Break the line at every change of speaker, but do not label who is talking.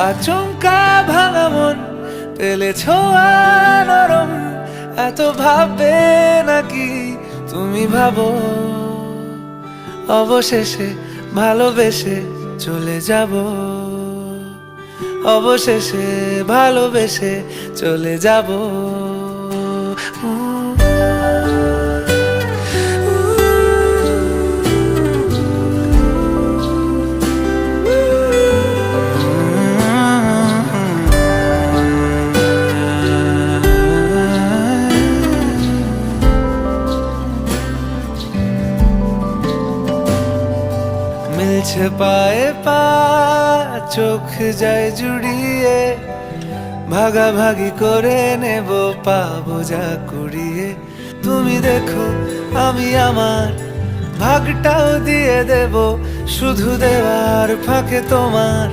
আচমকা ভাঙা মন পেলে ছোঁয়া নরম, এত ভাববে নাকি তুমি ভাবো? অবশেষে ভালোবেসে চলে যাব, অবশেষে ভালোবেসে চলে যাব। মিলছে পায়ে পা, চোখ যায় জুড়িয়ে, ভাগাভাগি করে নেব পাবো যা কুড়িয়ে। তুমি দেখো আমি আমার ভাগটাও দিয়ে দেব, শুধু দেওয়ার ফাঁকে তোমার